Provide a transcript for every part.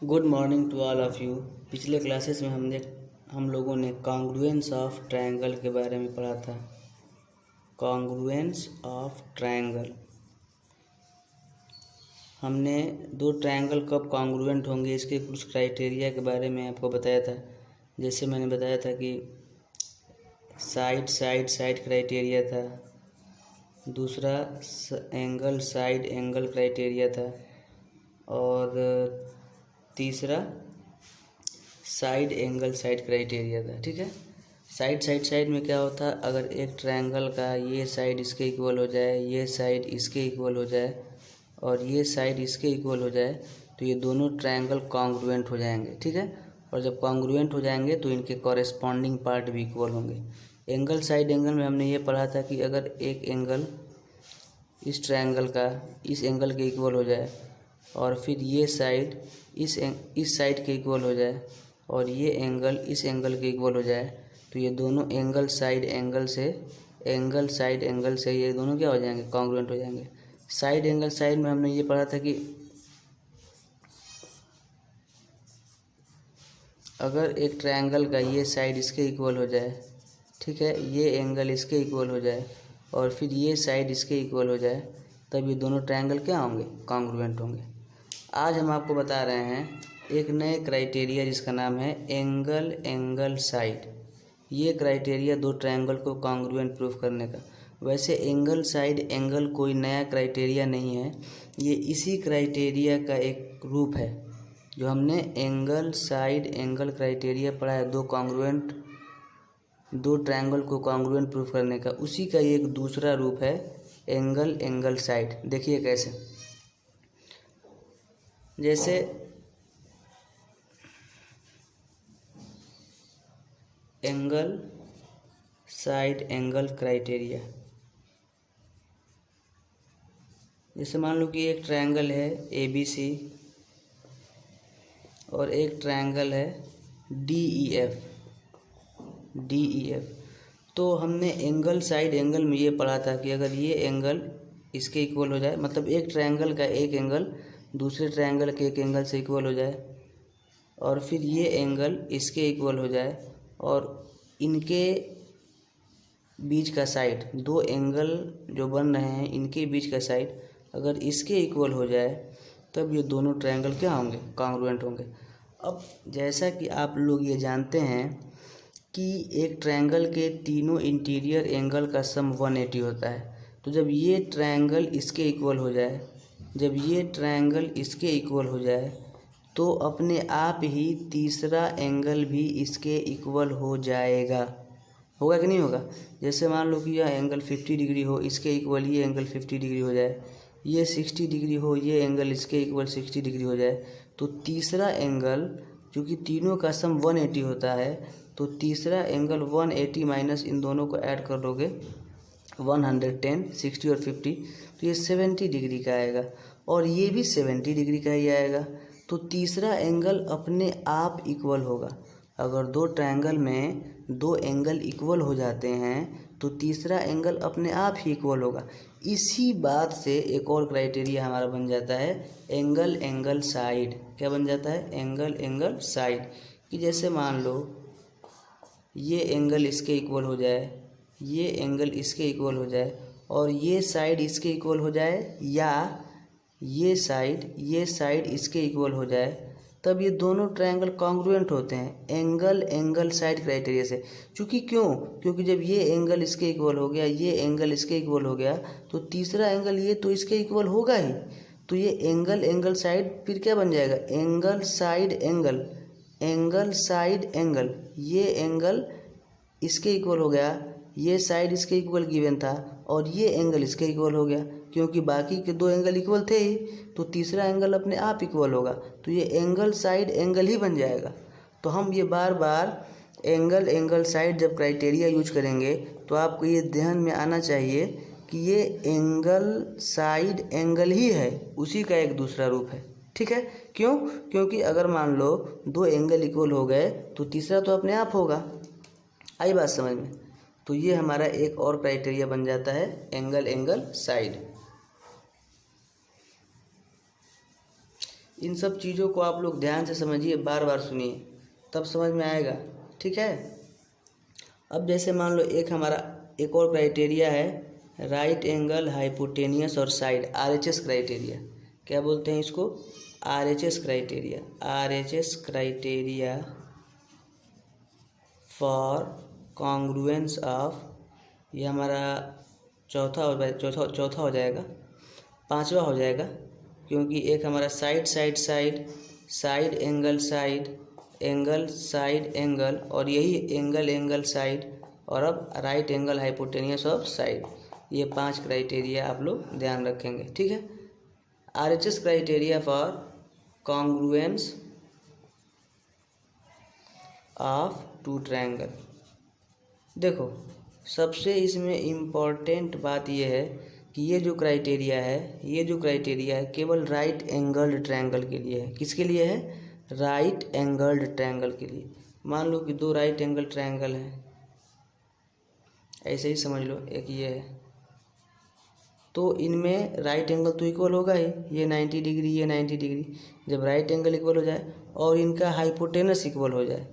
Good morning to all of you. पिछले classes में हम लोगों ने कॉन्ग्रुएंस ऑफ ट्रायंगल के बारे में पढ़ा था। कॉन्ग्रुएंस ऑफ ट्रायंगल, हमने दो ट्रायंगल कब कॉन्ग्रुएंट होंगे इसके कुछ क्राइटेरिया के बारे में आपको बताया था। जैसे मैंने बताया था कि साइड साइड साइड क्राइटेरिया था, दूसरा एंगल साइड एंगल क्राइटेरिया था, और तीसरा साइड एंगल साइड क्राइटेरिया था। ठीक है, साइड साइड साइड में क्या होता है, अगर एक ट्रायंगल का ये साइड इसके इक्वल हो जाए, ये साइड इसके इक्वल हो जाए और ये साइड इसके इक्वल हो जाए तो ये दोनों ट्रायंगल कॉन्ग्रुएंट हो जाएंगे। ठीक है, और जब कॉन्ग्रुएंट हो जाएंगे तो इनके कॉरेस्पॉन्डिंग पार्ट भी इक्वल होंगे। एंगल साइड एंगल में हमने ये पढ़ा था कि अगर एक एंगल इस ट्रायंगल का इस एंगल के इक्वल हो जाए और फिर ये साइड इस साइड के इक्वल हो जाए और ये एंगल इस एंगल के इक्वल हो जाए तो ये दोनों एंगल साइड एंगल से ये दोनों क्या हो जाएंगे, कॉन्ग्रुएंट हो जाएंगे। साइड एंगल साइड में हमने ये पढ़ा था कि अगर एक ट्रायंगल का ये साइड इसके इक्वल हो जाए, ठीक है, ये एंगल इसके इक्वल हो जाए और फिर ये साइड इसके इक्वल हो जाए, तब ये दोनों ट्रायंगल क्या होंगे, कॉन्ग्रुएंट होंगे। आज हम आपको बता रहे हैं एक नए क्राइटेरिया जिसका नाम है एंगल एंगल साइड। ये क्राइटेरिया दो ट्रायंगल को कॉन्ग्रुएंट प्रूफ करने का। वैसे एंगल साइड एंगल कोई नया क्राइटेरिया नहीं है, ये इसी क्राइटेरिया का एक रूप है जो हमने एंगल साइड एंगल क्राइटेरिया पढ़ा है। दो ट्रायंगल को कॉन्ग्रुएंट प्रूफ करने का, उसी का एक दूसरा रूप है एंगल एंगल साइड। देखिए कैसे, जैसे एंगल साइड एंगल क्राइटेरिया, जैसे मान लो कि एक ट्रायंगल है ABC और एक ट्रायंगल है DEF। तो हमने एंगल साइड एंगल में ये पढ़ा था कि अगर ये एंगल इसके इक्वल हो जाए, मतलब एक ट्रायंगल का एक एंगल दूसरे ट्रायंगल के एक एंगल से इक्वल हो जाए और फिर ये एंगल इसके इक्वल हो जाए और इनके बीच का साइड, दो एंगल जो बन रहे हैं इनके बीच का साइड अगर इसके इक्वल हो जाए तब ये दोनों ट्रायंगल क्या होंगे, कॉन्ग्रुएंट होंगे। अब जैसा कि आप लोग ये जानते हैं कि एक ट्रायंगल के तीनों इंटीरियर एंगल का सम 180 होता है, तो जब ये ट्रायंगल इसके इक्वल हो जाए, तो अपने आप ही तीसरा एंगल भी इसके इक्वल हो जाएगा। होगा कि नहीं होगा। जैसे मान लो कि यह एंगल 50 डिग्री हो, इसके इक्वल ये एंगल 50 डिग्री हो जाए, ये 60 डिग्री हो, ये एंगल इसके इक्वल 60 डिग्री हो जाए, तो तीसरा एंगल, क्योंकि तीनों का सम 180 होता है, तो तीसरा एंगल 180 माइनस इन दोनों को ऐड कर लोगे 110, 60 और 50, तो ये 70 डिग्री का आएगा और ये भी 70 डिग्री का ही आएगा। तो तीसरा एंगल अपने आप इक्वल होगा। अगर दो ट्रायंगल में दो एंगल इक्वल हो जाते हैं तो तीसरा एंगल अपने आप ही इक्वल होगा। इसी बात से एक और क्राइटेरिया हमारा बन जाता है एंगल एंगल साइड। क्या बन जाता है, एंगल एंगल साइड। कि जैसे मान लो ये एंगल इसके इक्वल हो जाए, ये एंगल इसके इक्वल हो जाए और ये साइड इसके इक्वल हो जाए, या ये साइड इसके इक्वल हो जाए, तब ये दोनों ट्रायंगल कॉन्ग्रुएंट होते हैं एंगल एंगल साइड क्राइटेरिया से। क्योंकि जब ये एंगल इसके इक्वल हो गया, ये एंगल इसके इक्वल हो गया, तो तीसरा एंगल ये तो इसके इक्वल होगा ही। तो ये एंगल एंगल साइड फिर क्या बन जाएगा, एंगल साइड एंगल ये एंगल इसके इक्वल हो गया, ये साइड इसके इक्वल गिवन था और ये एंगल इसके इक्वल हो गया, क्योंकि बाकी के दो एंगल इक्वल थे ही, तो तीसरा एंगल अपने आप इक्वल होगा, तो ये एंगल साइड एंगल ही बन जाएगा। तो हम ये बार बार एंगल एंगल साइड जब क्राइटेरिया यूज करेंगे तो आपको ये ध्यान में आना चाहिए कि ये एंगल साइड एंगल ही है, उसी का एक दूसरा रूप है। ठीक है, क्योंकि अगर मान लो दो एंगल इक्वल हो गए तो तीसरा तो अपने आप होगा। आई बात समझ में। तो ये हमारा एक और क्राइटेरिया बन जाता है एंगल एंगल साइड। इन सब चीज़ों को आप लोग ध्यान से समझिए, बार बार सुनिए, तब समझ में आएगा। ठीक है। अब जैसे मान लो एक और क्राइटेरिया है राइट एंगल, हाइपोटेनियस और साइड, RHS क्राइटेरिया। क्या बोलते हैं इसको? RHS criteria. RHS criteria for congruence of, ये हमारा चौथा हो जाएगा, पांचवा हो जाएगा, क्योंकि एक हमारा साइड एंगल साइड एंगल और यही एंगल साइड, और अब राइट एंगल, हाइपोटेनियस और साइड, ये 5 क्राइटेरिया आप लोग ध्यान रखेंगे। ठीक है। RHS criteria for congruence of two triangle. देखो, सबसे इसमें इम्पॉर्टेंट बात यह है कि ये जो क्राइटेरिया है केवल राइट एंगल्ड ट्रायंगल के लिए है। किसके लिए है? राइट एंगल्ड ट्रायंगल के लिए। मान लो कि 2 राइट एंगल ट्रायंगल है, ऐसे ही समझ लो, एक ये है, तो इनमें राइट एंगल तो इक्वल होगा ही, ये 90 डिग्री, ये 90 डिग्री। जब राइट एंगल इक्वल हो जाए और इनका हाइपोटेनस इक्वल हो जाए,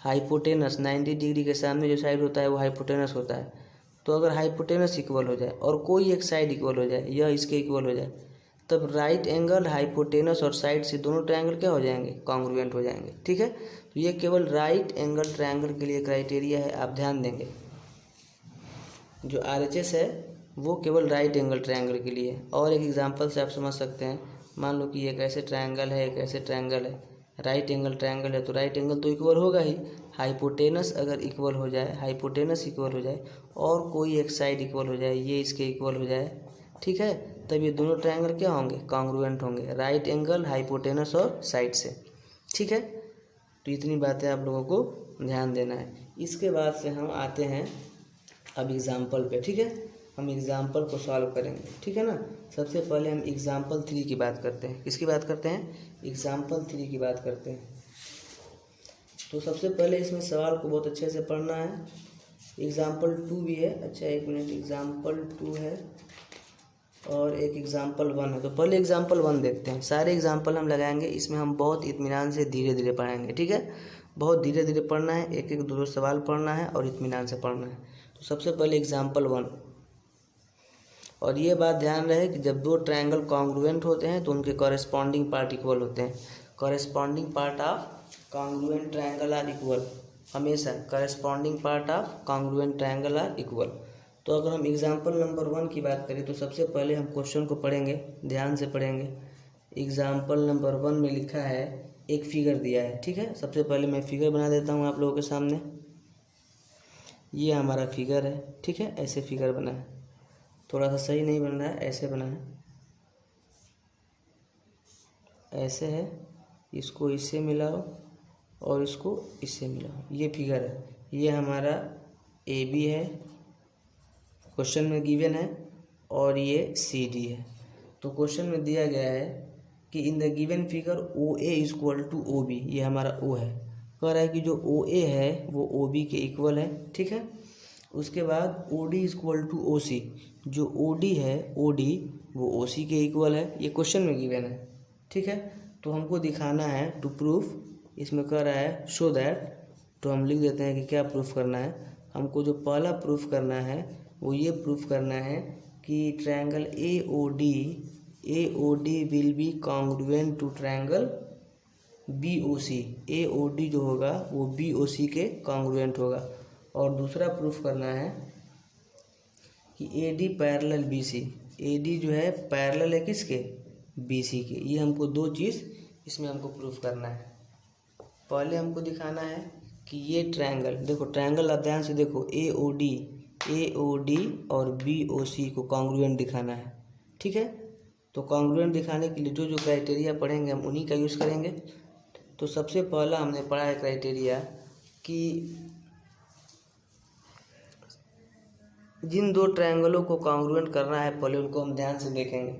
हाइपोटेनस 90 डिग्री के सामने जो साइड होता है वो हाइपोटेनस होता है, तो अगर हाइपोटेनस इक्वल हो जाए और कोई एक साइड इक्वल हो जाए, यह इसके इक्वल हो जाए, तब राइट एंगल, हाइपोटेनस और साइड से दोनों ट्रायंगल क्या हो जाएंगे? कॉन्ग्रुएंट हो जाएंगे। ठीक है। तो ये केवल राइट एंगल ट्रायंगल के लिए क्राइटेरिया है, आप ध्यान देंगे। जो RHS है वो केवल राइट एंगल ट्रायंगल के लिए है। और एक एग्जांपल से आप समझ सकते हैं, मान लो कि एक ऐसे ट्रायंगल है, एक ऐसे ट्रायंगल है, राइट एंगल ट्रायंगल है, तो राइट एंगल तो इक्वल होगा ही, हाइपोटेनस अगर इक्वल हो जाए, हाइपोटेनस इक्वल हो जाए और कोई एक साइड इक्वल हो जाए, ये इसके इक्वल हो जाए, ठीक है, तब ये दोनों ट्रायंगल क्या होंगे? कॉन्ग्रुएंट होंगे, राइट एंगल, हाइपोटेनस और साइड से। ठीक है। तो इतनी बातें आप लोगों को ध्यान देना है। इसके बाद से हम आते हैं अब एग्जाम्पल पे। ठीक है। हम एग्जाम्पल को सॉल्व करेंगे। ठीक है ना। सबसे पहले हम एग्जाम्पल 3 की बात करते हैं। किसकी बात करते हैं? एग्जाम्पल 3 की बात करते हैं। तो सबसे पहले इसमें सवाल को बहुत अच्छे से पढ़ना है। एग्जाम्पल 2 भी है। अच्छा, एक मिनट, एग्जाम्पल 2 है और एक एग्जाम्पल 1 है। तो पहले एग्जाम्पल 1 देखते हैं। सारे एग्जाम्पल हम लगाएंगे, इसमें हम बहुत इत्मीनान से धीरे धीरे पढ़ाएंगे। ठीक है। बहुत धीरे धीरे पढ़ना है, एक एक 2 सवाल पढ़ना है और इत्मीनान से पढ़ना है। तो सबसे पहले एग्जाम्पल 1, और ये बात ध्यान रहे कि जब 2 ट्रायंगल कॉन्ग्रुएंट होते हैं तो उनके कॉरेस्पॉन्डिंग पार्ट इक्वल होते हैं। Corresponding part of congruent triangle are equal, हमेशा corresponding part of congruent triangle are equal. तो अगर हम एग्जाम्पल नंबर 1 की बात करें तो सबसे पहले हम क्वेश्चन को पढ़ेंगे, ध्यान से पढ़ेंगे। एग्जाम्पल नंबर 1 में लिखा है, एक फिगर दिया है। ठीक है। सबसे पहले मैं फिगर बना देता हूँ आप लोगों के सामने। ये हमारा फिगर है। ठीक है। ऐसे फिगर बना है, थोड़ा सा सही नहीं बन रहा है, ऐसे बना है, ऐसे है, इसको इससे मिलाओ और इसको इससे मिलाओ, ये फिगर है। ये हमारा AB है, क्वेश्चन में गिवन है, और ये CD है। तो क्वेश्चन में दिया गया है कि in the given figure OA is equal to OB, ये हमारा O है। कह रहा है कि जो OA है वो OB के इक्वल है। ठीक है। उसके बाद OD is equal to OC, जो OD है, OD वो OC के इक्वल है। ये क्वेश्चन में गिवन है। ठीक है। तो हमको दिखाना है टू प्रूफ, इसमें कह रहा है शो दैट, तो हम लिख देते हैं कि क्या प्रूफ करना है। हमको जो पहला प्रूफ करना है वो ये प्रूफ करना है कि triangle AOD will be congruent to triangle BOC। AOD जो होगा वो BOC के कॉन्ग्रुएंट होगा। और दूसरा प्रूफ करना है कि AD पैरेलल BC, AD जो है पैरेलल है किसके? BC के। ये हमको 2 चीज़ इसमें हमको प्रूफ करना है। पहले हमको दिखाना है कि ये ट्रायंगल, देखो ट्रायंगल आप ध्यान से देखो, AOD और BOC को कॉन्ग्रुएंट दिखाना है। ठीक है। तो कॉन्ग्रुएंट दिखाने के लिए जो जो क्राइटेरिया पढ़ेंगे हम उन्हीं का यूज़ करेंगे। तो सबसे पहला हमने पढ़ा है क्राइटेरिया कि जिन 2 ट्रायंगलों को कॉन्ग्रुएंट करना है पहले उनको हम ध्यान से देखेंगे।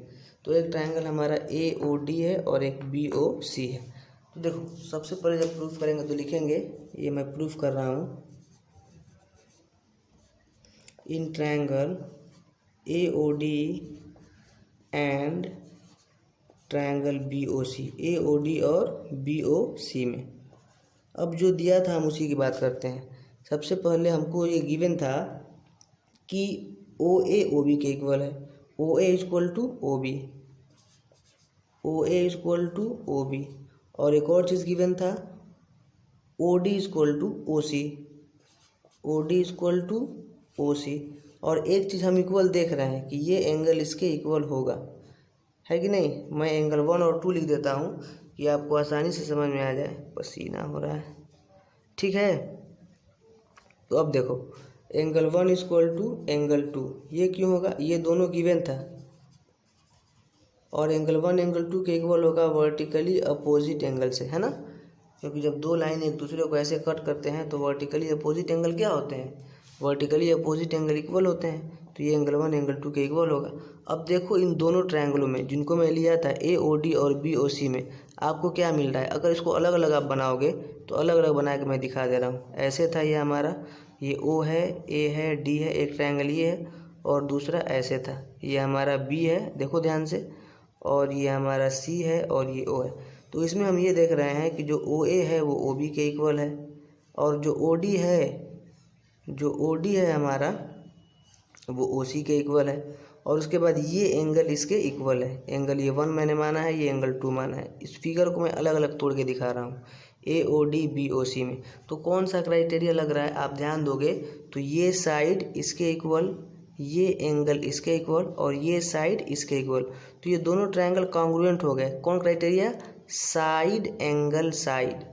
तो एक ट्रायंगल हमारा AOD है और एक BOC है। तो देखो सबसे पहले जब प्रूफ करेंगे तो लिखेंगे, ये मैं प्रूफ कर रहा हूँ, in triangle AOD and triangle B O C, A O D और बी ओ सी में। अब जो दिया था हम उसी की बात करते हैं। सबसे पहले हमको ये गिवन था कि ओ ए ओ बी के इक्वल है, O A equal to O B, O A equal to O B, और एक और चीज़ गिवन था O D equal to O C, O D equal to O C. और एक चीज़ हम इक्वल देख रहे हैं कि ये एंगल इसके इक्वल होगा, है कि नहीं। मैं एंगल 1 और 2 लिख देता हूँ कि आपको आसानी से समझ में आ जाए। पसीना हो रहा है, ठीक है। तो अब देखो एंगल 1 इक्वल टू एंगल 2, ये क्यों होगा, ये दोनों गिवन था। और एंगल 1 एंगल 2 के इक्वल होगा वर्टिकली अपोजिट एंगल से, है ना, क्योंकि जब दो लाइन एक दूसरे को ऐसे कट करते हैं तो वर्टिकली अपोजिट एंगल क्या होते हैं, वर्टिकली अपोजिट एंगल इक्वल होते हैं। तो ये एंगल 1 एंगल 2 के इक्वल होगा। अब देखो इन दोनों ट्रायंगलों में जिनको मैं लिया था ए ओ डी और बी ओ सी में आपको क्या मिल रहा है। अगर इसको अलग अलग आप बनाओगे तो अलग अलग बना के मैं दिखा दे रहा हूँ। ऐसे था ये हमारा, ये ओ है, ए है, डी है, एक ट्रायंगल ये है, और दूसरा ऐसे था, ये हमारा बी है, देखो ध्यान से, और ये हमारा सी है, और ये ओ है। तो इसमें हम ये देख रहे हैं कि जो ओ ए है वो ओ बी के इक्वल है, और जो ओ डी है, जो ओ डी है हमारा वो ओ सी के इक्वल है। और उसके बाद ये एंगल इसके इक्वल है, एंगल ये 1 मैंने माना है, ये एंगल 2 माना है। इस फिगर को मैं अलग अलग तोड़ के दिखा रहा हूँ ए O D B O C में। तो कौन सा क्राइटेरिया लग रहा है आप ध्यान दोगे तो ये साइड इसके इक्वल, ये एंगल इसके इक्वल, और ये साइड इसके इक्वल। तो ये दोनों ट्रायंगल कॉन्ग्रुएंट हो गए। कौन क्राइटेरिया, साइड एंगल साइड,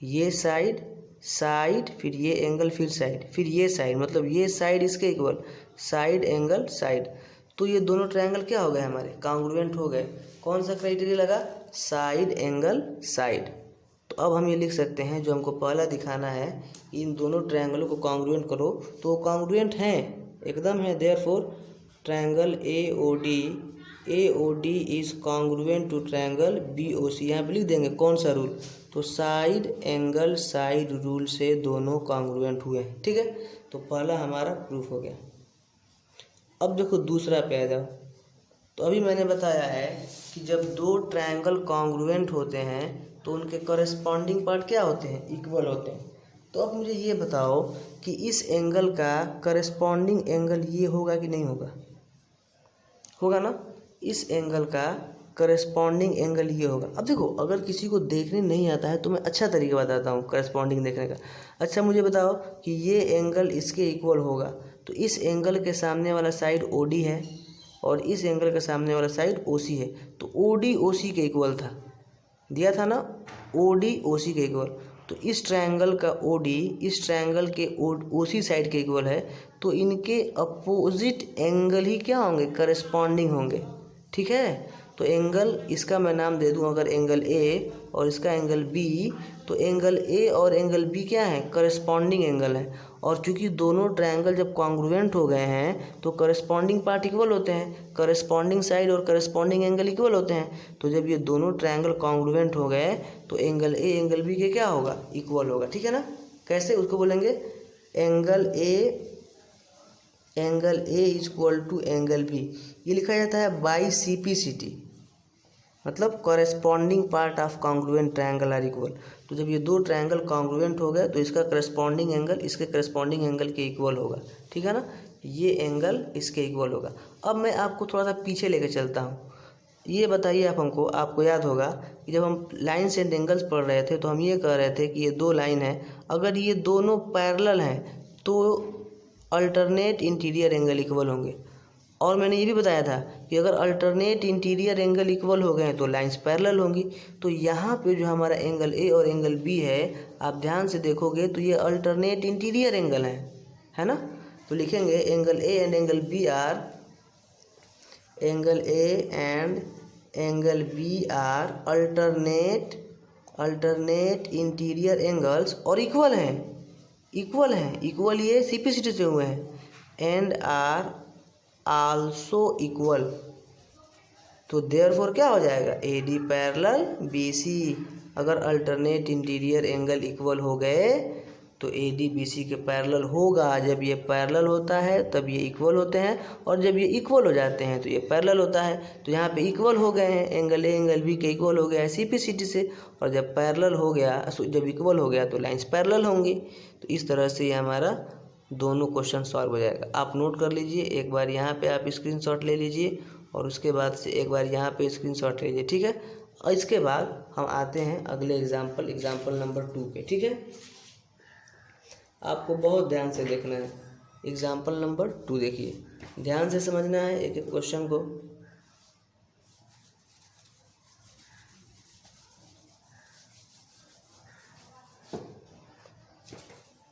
ये साइड साइड, फिर ये एंगल, फिर साइड, फिर ये साइड, मतलब ये साइड इसके इक्वल, साइड एंगल साइड। तो ये दोनों ट्रायंगल क्या हो गए हमारे, कॉन्ग्रुएंट हो गए। कौन सा क्राइटेरिया लगा, साइड एंगल साइड। तो अब हम ये लिख सकते हैं जो हमको पहला दिखाना है, इन दोनों ट्रायंगलों को कॉन्ग्रुएंट करो तो वो कॉन्ग्रुएंट हैं, एकदम है। Therefore triangle A O D is congruent to triangle B O C. यहाँ पे लिख देंगे कौन सा रूल, तो साइड एंगल साइड रूल से दोनों कॉन्ग्रुएंट हुए, ठीक है। तो पहला हमारा प्रूफ हो गया। अब देखो दूसरा पे आ जाओ। तो अभी मैंने बताया है कि जब दो ट्रायंगल कॉन्ग्रुएंट होते हैं तो उनके कॉरेस्पॉन्डिंग पार्ट क्या होते हैं, इक्वल होते हैं। तो अब मुझे ये बताओ कि इस एंगल का कॉरेस्पॉन्डिंग एंगल ये होगा कि नहीं होगा, होगा ना। इस एंगल का कॉरेस्पॉन्डिंग एंगल ये होगा। अब देखो अगर किसी को देखने नहीं आता है तो मैं अच्छा तरीका बताता हूँ कॉरेस्पॉन्डिंग देखने का। अच्छा मुझे बताओ कि ये एंगल इसके इक्वल होगा, तो इस एंगल के सामने वाला साइड ओ डी है और इस एंगल के सामने वाला साइड ओ सी है। तो ओ डी ओ सी के इक्वल था, दिया था ना, ओ डी ओ सी के इक्वल। तो इस ट्रायंगल का ओ डी इस ट्रायंगल के ओ सी साइड के इक्वल है। तो इनके अपोजिट एंगल ही क्या होंगे, करेस्पॉन्डिंग होंगे, ठीक है। तो एंगल इसका मैं नाम दे दूं अगर एंगल ए और इसका एंगल बी, तो एंगल ए और एंगल बी क्या है, करेस्पॉन्डिंग एंगल है। और चूंकि दोनों ट्रायंगल जब कॉन्ग्रुएंट हो गए हैं तो करेस्पॉन्डिंग पार्ट इक्वल होते हैं, करेस्पॉन्डिंग साइड और करेस्पॉन्डिंग एंगल इक्वल होते हैं। तो जब ये दोनों ट्रायंगल कॉन्ग्रुएंट हो गए तो एंगल ए एंगल बी के क्या होगा, इक्वल होगा, ठीक है ना। कैसे, उसको बोलेंगे angle A equal to angle B. ये लिखा जाता है बाई CPCT, मतलब corresponding part of congruent triangle are equal. तो जब ये दो ट्रायंगल कॉन्ग्रुएंट हो गए तो इसका कॉरेस्पॉन्डिंग एंगल इसके कॉरेस्पॉन्डिंग एंगल के इक्वल होगा, ठीक है ना। ये एंगल इसके इक्वल होगा। अब मैं आपको थोड़ा सा पीछे लेके चलता हूँ। ये बताइए आप हमको, आपको याद होगा कि जब हम लाइन्स एंड एंगल्स पढ़ रहे थे तो हम ये कह रहे थे कि ये दो लाइन है, अगर ये दोनों पैरेलल हैं तो अल्टरनेट इंटीरियर एंगल इक्वल होंगे। और मैंने ये भी बताया था कि अगर अल्टरनेट इंटीरियर एंगल इक्वल हो गए तो लाइंस पैरेलल होंगी। तो यहाँ पे जो हमारा एंगल ए और एंगल बी है, आप ध्यान से देखोगे तो ये अल्टरनेट इंटीरियर एंगल है ना। तो लिखेंगे angle A and angle B are, angle A and angle B are alternate interior angles और इक्वल हैं, इक्वल ये CPCT से हुए हैं, एंड आर आल्सो इक्वल। तो देयरफॉर क्या हो जाएगा, AD पैरेलल BC। अगर अल्टरनेट इंटीरियर एंगल इक्वल हो गए तो AD BC के पैरेलल होगा। जब ये पैरेलल होता है तब ये इक्वल होते हैं, और जब ये इक्वल हो जाते हैं तो ये पैरेलल होता है। तो यहाँ पे इक्वल हो गए हैं, एंगल A एंगल B के इक्वल हो गया है CPCT से, और जब पैरेलल हो गया, जब इक्वल हो गया तो लाइंस पैरेलल होंगी। तो इस तरह से ये हमारा दोनों क्वेश्चन सॉल्व हो जाएगा। आप नोट कर लीजिए, एक बार यहाँ पे आप स्क्रीनशॉट ले लीजिए और उसके बाद से एक बार यहाँ पे स्क्रीनशॉट लीजिए, ठीक है। और इसके बाद हम आते हैं अगले एग्जाम्पल नंबर 2 पे, ठीक है। आपको बहुत ध्यान से देखना है। एग्जाम्पल नंबर 2 देखिए, ध्यान से समझना है एक एक क्वेश्चन को।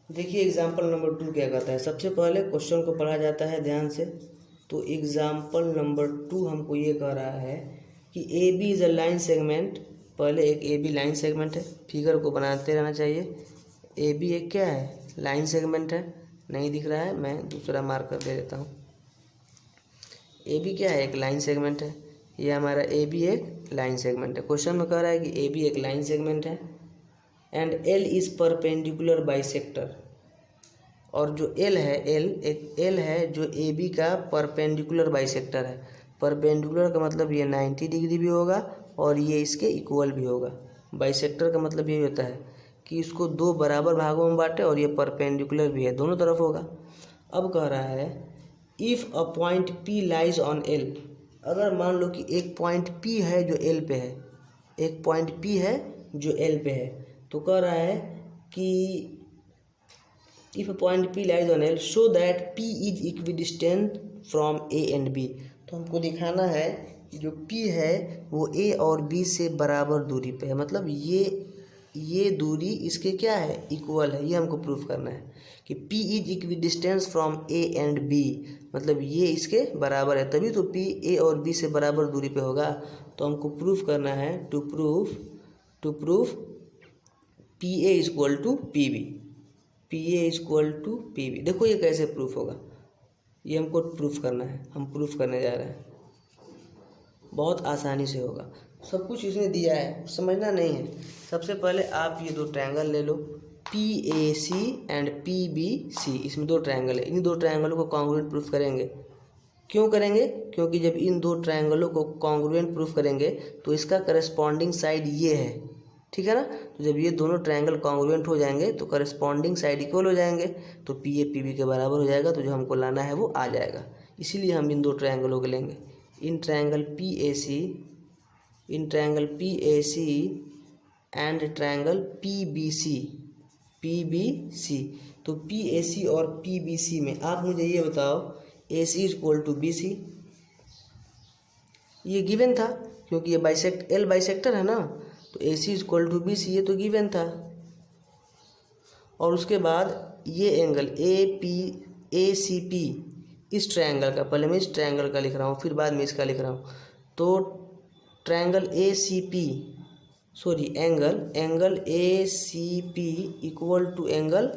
देखिए एग्जाम्पल नंबर 2 क्या कहता है। सबसे पहले क्वेश्चन को पढ़ा जाता है ध्यान से। तो एग्जाम्पल नंबर 2 हमको ये कह रहा है कि AB is a line segment. पहले एक AB लाइन सेगमेंट है, फिगर को बनाते रहना चाहिए। AB एक क्या है, लाइन सेगमेंट है। नहीं दिख रहा है, मैं दूसरा मार्कर दे देता हूँ। AB क्या है, एक लाइन सेगमेंट है। ये हमारा AB एक लाइन सेगमेंट है। क्वेश्चन में कह रहा है कि AB एक लाइन सेगमेंट है and L is perpendicular bisector. और जो L है, L है जो AB का परपेंडिकुलर बाइसेक्टर है। परपेंडिकुलर का मतलब ये 90 डिग्री भी होगा और ये इसके इक्वल भी होगा। बाइसेक्टर का मतलब यही होता है कि इसको दो बराबर भागों में बांटे और ये परपेंडिकुलर भी है, दोनों तरफ होगा। अब कह रहा है if a point P lies on L। अगर मान लो कि एक पॉइंट P है जो L पे है, एक पॉइंट P है जो L पे है, तो कह रहा है कि if a point P lies on L show that P is equidistant from A and B। तो हमको दिखाना है कि जो P है वो A और B से बराबर दूरी पे है। मतलब ये दूरी इसके क्या है, इक्वल है। ये हमको प्रूफ करना है कि P is equidistance from A and B। मतलब ये इसके बराबर है, तभी तो P A और B से बराबर दूरी पे होगा। तो हमको प्रूफ करना है, to prove PA is equal to PB। PA is equal to PB। देखो ये कैसे प्रूफ होगा, ये हमको प्रूफ करना है, हम प्रूफ करने जा रहे हैं। बहुत आसानी से होगा, सब कुछ इसने दिया है, समझना नहीं है। सबसे पहले आप ये दो ट्रायंगल ले लो, PAC एंड PBC। इसमें दो ट्रायंगल है, इन दो ट्रायंगलों को कॉन्ग्रुएंट प्रूफ करेंगे। क्यों करेंगे, क्योंकि जब इन दो ट्रायंगलों को कॉन्ग्रुएंट प्रूफ करेंगे तो इसका करस्पॉन्डिंग साइड ये है, ठीक है ना। तो जब ये दोनों ट्रायंगल कॉन्ग्रुएंट हो जाएंगे तो करस्पॉन्डिंग साइड इक्वल हो जाएंगे, तो PA PB के बराबर हो जाएगा। तो जो हमको लाना है वो आ जाएगा, इसीलिए हम इन दो ट्रायंगलों को लेंगे। In triangle PAC and triangle PBC। तो PAC और PBC में आप मुझे ये बताओ, AC is equal to BC। ये गिवन था क्योंकि ये L बाइसेक्टर है ना, तो AC is equal to BC, ये तो गिवन था। और उसके बाद ये एंगल ACP इस ट्रायंगल का, पहले मैं इस ट्रायंगल का लिख रहा हूँ फिर बाद में इसका लिख रहा हूँ। तो triangle angle ACP equal to angle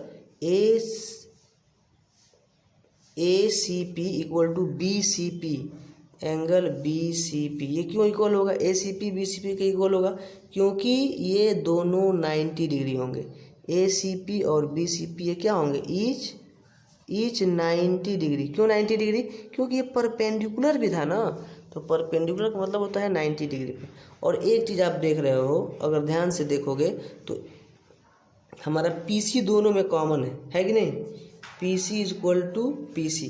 ACP equal to BCP, angle BCP। ये क्यों इक्वल होगा, ACP BCP के इक्वल होगा क्योंकि ये दोनों 90 डिग्री होंगे। ACP और BCP ये क्या होंगे, ईच 90 डिग्री। क्यों 90 डिग्री, क्योंकि ये परपेंडिकुलर भी था ना, तो परपेंडिकुलर का मतलब होता है 90 डिग्री पे। और एक चीज़ आप देख रहे हो, अगर ध्यान से देखोगे तो हमारा PC दोनों में कॉमन है कि नहीं। PC is equal to PC,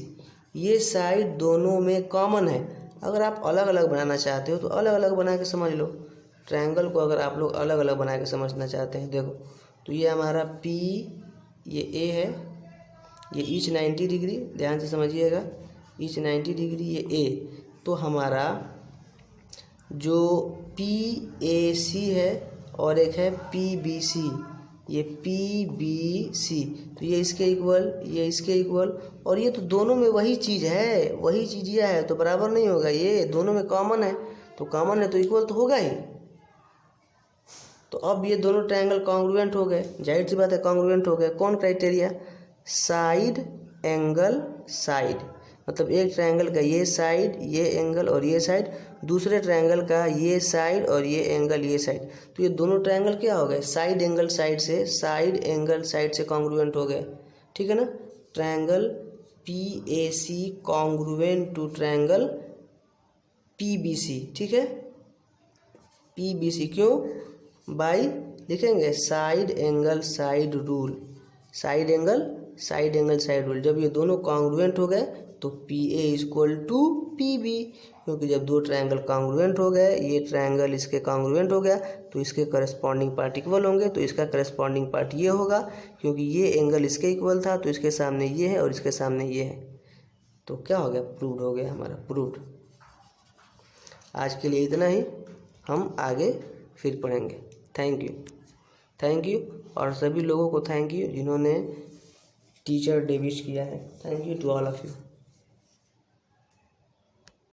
ये साइड दोनों में कॉमन है। अगर आप अलग अलग बनाना चाहते हो तो अलग अलग बना के समझ लो। ट्रायंगल को अगर आप लोग अलग अलग बना के समझना चाहते हैं, देखो तो ये हमारा P, ये A है, ये ईच 90 डिग्री, ध्यान से समझिएगा, ईच 90 डिग्री ये A। तो हमारा जो PAC है और एक है PBC, ये PBC, तो ये इसके इक्वल, ये इसके इक्वल, और ये तो दोनों में वही चीज़ है, वही चीज़ ये है, तो बराबर नहीं होगा। ये दोनों में कॉमन है, तो कॉमन है तो इक्वल तो होगा ही। तो अब ये दोनों ट्रायंगल कॉन्ग्रुएंट हो गए, जाहिर सी बात है कॉन्ग्रुएंट हो गए। कौन क्राइटेरिया, साइड एंगल साइड। मतलब एक ट्रायंगल का ये साइड, ये एंगल और ये साइड, दूसरे ट्रायंगल का ये साइड और ये एंगल, ये साइड, तो ये दोनों ट्रायंगल क्या हो गए, साइड एंगल साइड से, साइड एंगल साइड से कॉन्ग्रुएंट हो गए, ठीक है ना। Triangle PAC congruent to triangle PBC, ठीक है। PBC क्यों, बाई लिखेंगे side angle side rule, side angle side rule. जब ये दोनों कॉन्ग्रुएंट हो गए तो PA इक्वल टू PB, क्योंकि जब दो ट्रायंगल कॉन्ग्रुएंट हो गए, ये ट्रायंगल इसके कॉन्ग्रुएंट हो गया तो इसके करस्पॉन्डिंग पार्ट इक्वल होंगे, तो इसका करस्पॉन्डिंग पार्ट ये होगा, क्योंकि ये एंगल इसके इक्वल था तो इसके सामने ये है और इसके सामने ये है, तो क्या हो गया, प्रूव्ड हो गया हमारा, प्रूव्ड। आज के लिए इतना ही, हम आगे फिर पढ़ेंगे। थैंक यू और सभी लोगों को थैंक यू जिन्होंने टीचर डे विश किया है। Thank you to all of you.